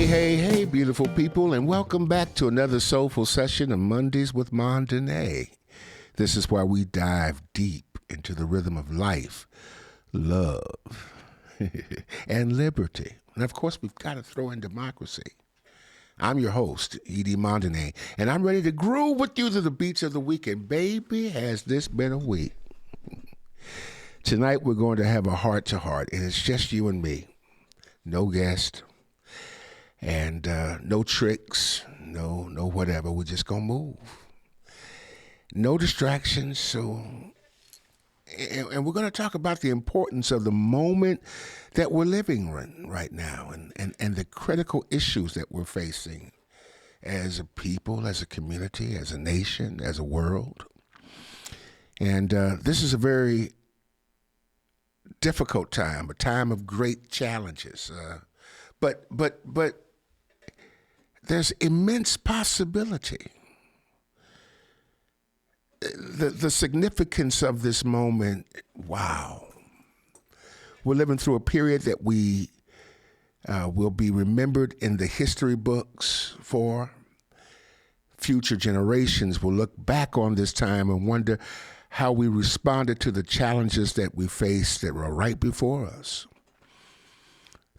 Hey, beautiful people, and welcome back to another soulful session of Mondays with Mondane. This is where we dive deep into the rhythm of life, love, and liberty. And of course, we've got to throw in democracy. I'm your host, Edie Mondane, and I'm ready to groove with you to the beats of the weekend. Baby, has this been a week. Tonight, we're going to have a heart-to-heart, and it's just you and me. No guest. And no tricks, no whatever. We're just going to move. No distractions. And we're going to talk about the importance of the moment that we're living right now and the critical issues that we're facing as a people, as a community, as a nation, as a world. And this is a very difficult time, a time of great challenges. But there's immense possibility. The significance of this moment, wow. We're living through a period that we will be remembered in the history books for. Future generations will look back on this time and wonder how we responded to the challenges that we faced that were right before us.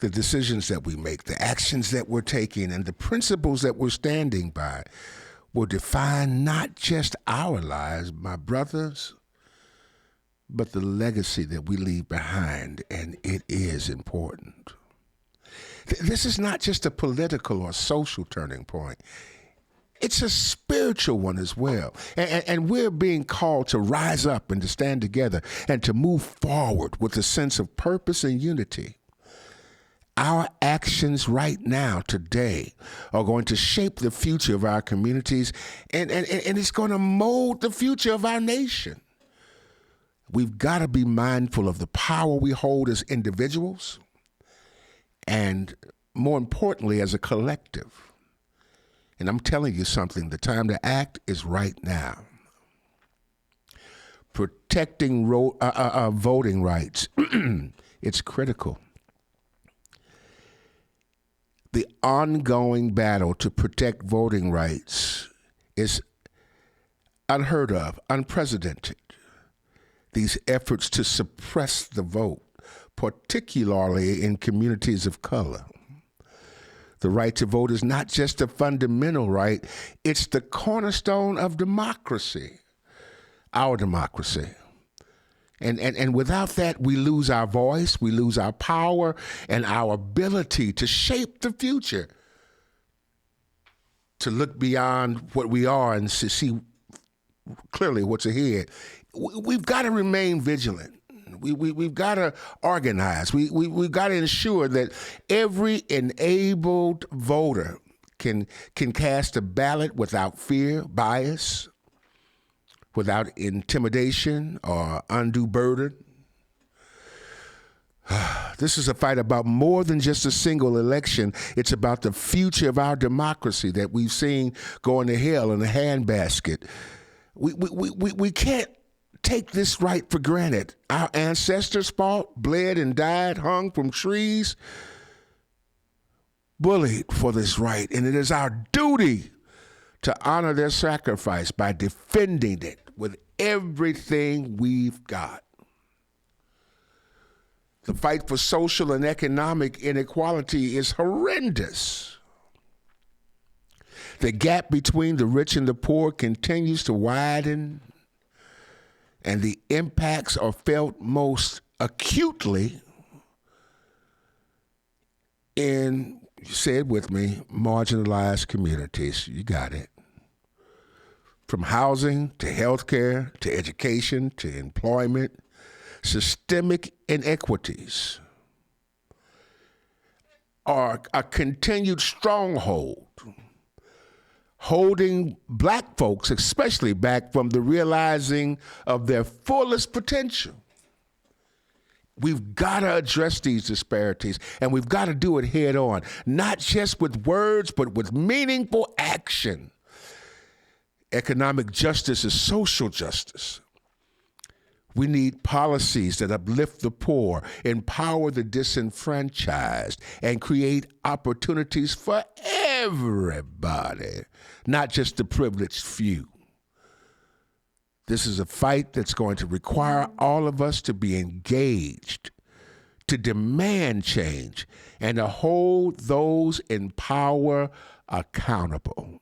The decisions that we make, the actions that we're taking, and the principles that we're standing by will define not just our lives, my brothers, but the legacy that we leave behind, and it is important. This is not just a political or social turning point. It's a spiritual one as well. And we're being called to rise up and to stand together and to move forward with a sense of purpose and unity. Our actions right now, today, are going to shape the future of our communities, and it's going to mold the future of our nation. We've got to be mindful of the power we hold as individuals, and more importantly, as a collective. And I'm telling you something, the time to act is right now. Protecting voting rights, it's critical. The ongoing battle to protect voting rights is unheard of, unprecedented. These efforts to suppress the vote, particularly in communities of color. The right to vote is not just a fundamental right, it's the cornerstone of democracy, our democracy. And without that, we lose our voice, we lose our power, and our ability to shape the future, to look beyond what we are and to see clearly what's ahead. We've got to remain vigilant. We've got to organize. We've got to ensure that every enabled voter can cast a ballot without fear, bias, without intimidation or undue burden. This is a fight about more than just a single election. It's about the future of our democracy that we've seen going to hell in a handbasket. We can't take this right for granted. Our ancestors fought, bled, and died, hung from trees, bullied for this right, and it is our duty to honor their sacrifice by defending it with everything we've got. The fight for social and economic inequality is horrendous. The gap between the rich and the poor continues to widen, and the impacts are felt most acutely in, say it with me, marginalized communities. You got it. From housing to healthcare to education to employment, systemic inequities are a continued stronghold, holding black folks especially back from the realizing of their fullest potential. We've got to address these disparities, and we've got to do it head on, not just with words, but with meaningful action. Economic justice is social justice. We need policies that uplift the poor, empower the disenfranchised, and create opportunities for everybody, not just the privileged few. This is a fight that's going to require all of us to be engaged, to demand change, and to hold those in power accountable.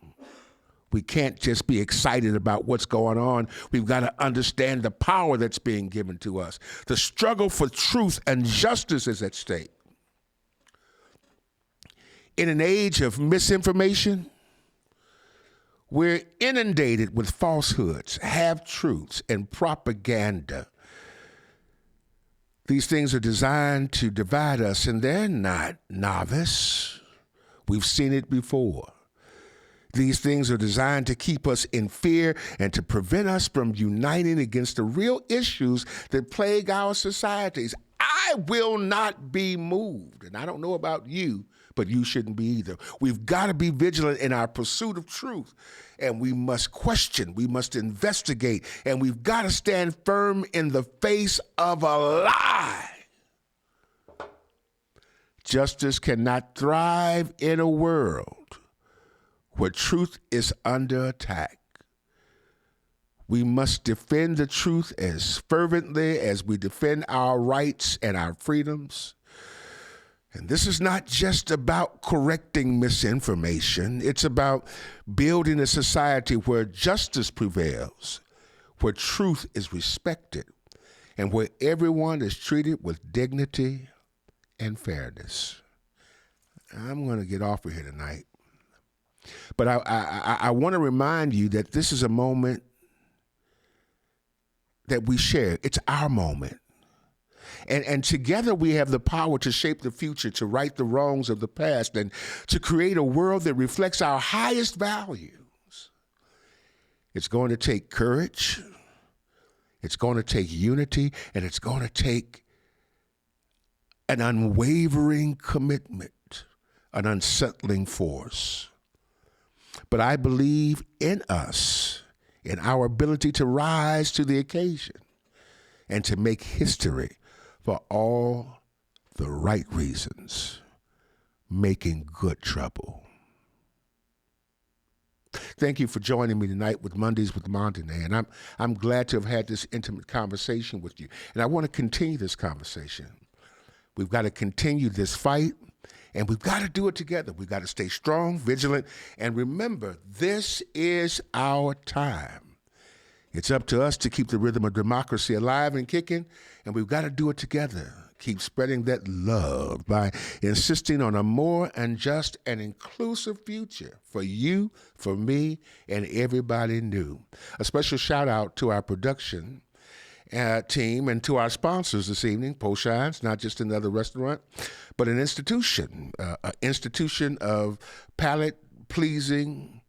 We can't just be excited about what's going on. We've got to understand the power that's being given to us. The struggle for truth and justice is at stake. In an age of misinformation, we're inundated with falsehoods, half-truths, and propaganda. These things are designed to divide us, and they're not novice. We've seen it before. These things are designed to keep us in fear and to prevent us from uniting against the real issues that plague our societies. I will not be moved, and I don't know about you, but you shouldn't be either. We've got to be vigilant in our pursuit of truth, and we must question, we must investigate, and we've got to stand firm in the face of a lie. Justice cannot thrive in a world where truth is under attack. We must defend the truth as fervently as we defend our rights and our freedoms. And this is not just about correcting misinformation. It's about building a society where justice prevails, where truth is respected, and where everyone is treated with dignity and fairness. I'm going to get off of here tonight. But I want to remind you that this is a moment that we share. It's our moment. And together we have the power to shape the future, to right the wrongs of the past, and to create a world that reflects our highest values. It's going to take courage. It's going to take unity, and it's going to take an unwavering commitment, an unsettling force. But I believe in us, in our ability to rise to the occasion and to make history for all the right reasons, making good trouble. Thank you for joining me tonight with Mondays with Mondene, and I'm glad to have had this intimate conversation with you. And I want to continue this conversation. We've got to continue this fight. And we've got to do it together. We've got to stay strong, vigilant, and remember, this is our time. It's up to us to keep the rhythm of democracy alive and kicking, and we've got to do it together. Keep spreading that love by insisting on a more unjust and inclusive future for you, for me, and everybody new. A special shout out to our production team and to our sponsors this evening. Poshine's, not just another restaurant, but an institution of palate-pleasing,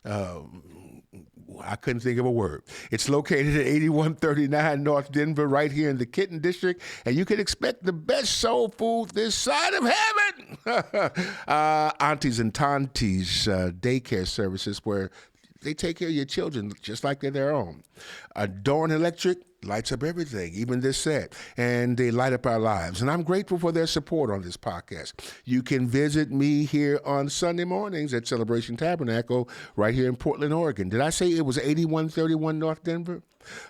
I couldn't think of a word. It's located at 8139 North Denver, right here in the Kitten District, and you can expect the best soul food this side of heaven. Aunties and Tanties daycare services where they take care of your children just like they're their own. Dawn Electric lights up everything, even this set, and they light up our lives. And I'm grateful for their support on this podcast. You can visit me here on Sunday mornings at Celebration Tabernacle right here in Portland, Oregon. Did I say it was 8131 North Denver?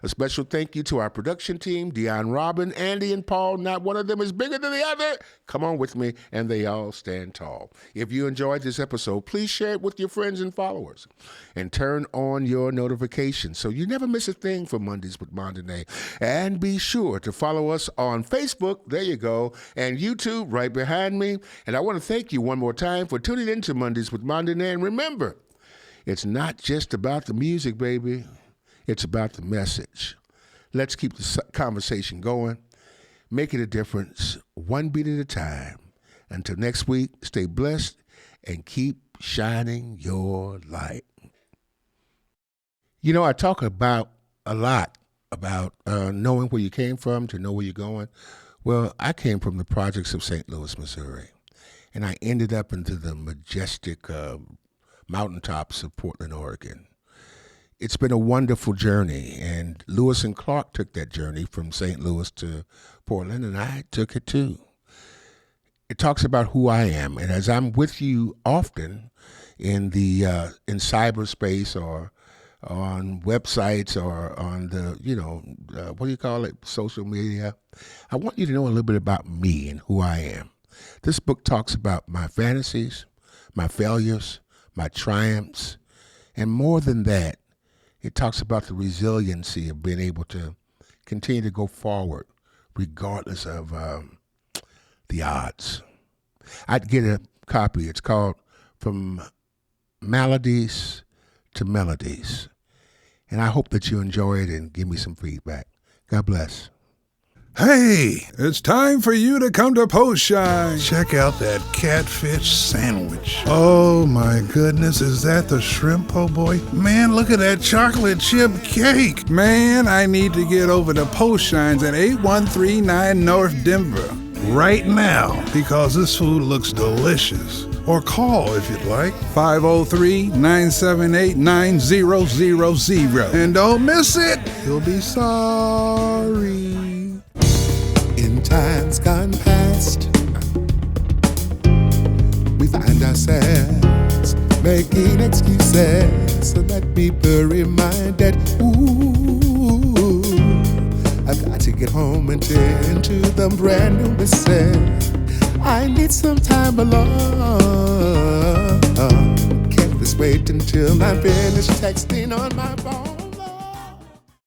A special thank you to our production team, Dion Robin, Andy, and Paul. Not one of them is bigger than the other. Come on with me, and they all stand tall. If you enjoyed this episode, please share it with your friends and followers, and turn on your notifications so you never miss a thing for Mondays with Mondene. And be sure to follow us on Facebook, there you go, and YouTube right behind me. And I want to thank you one more time for tuning in to Mondays with Mondene. And remember, it's not just about the music, baby. It's about the message. Let's keep the conversation going. Make it a difference, one beat at a time. Until next week, stay blessed and keep shining your light. You know, I talk about a lot about knowing where you came from to know where you're going. Well, I came from the projects of St. Louis, Missouri, and I ended up into the majestic mountaintops of Portland, Oregon. It's been a wonderful journey, and Lewis and Clark took that journey from St. Louis to Portland, and I took it too. It talks about who I am, and as I'm with you often in the in cyberspace or on websites or on the what do you call it, social media, I want you to know a little bit about me and who I am. This book talks about my fantasies, my failures, my triumphs, and more than that, it talks about the resiliency of being able to continue to go forward regardless of the odds. I'd get a copy. It's called From Maladies to Melodies. And I hope that you enjoy it and give me some feedback. God bless. Hey, it's time for you to come to Post Shine. Check out that catfish sandwich. Oh my goodness, is that the shrimp po' boy? Man, look at that chocolate chip cake. Man, I need to get over to Post Shines at 8139 North Denver right now because this food looks delicious. Or call if you'd like, 503-978-9000. And don't miss it, you'll be sorry. In times gone past, we find ourselves making excuses so that people remind that, ooh, I've got to get home and tend to the brand new missus. I need some time alone. Can't just wait until I finish texting on my phone.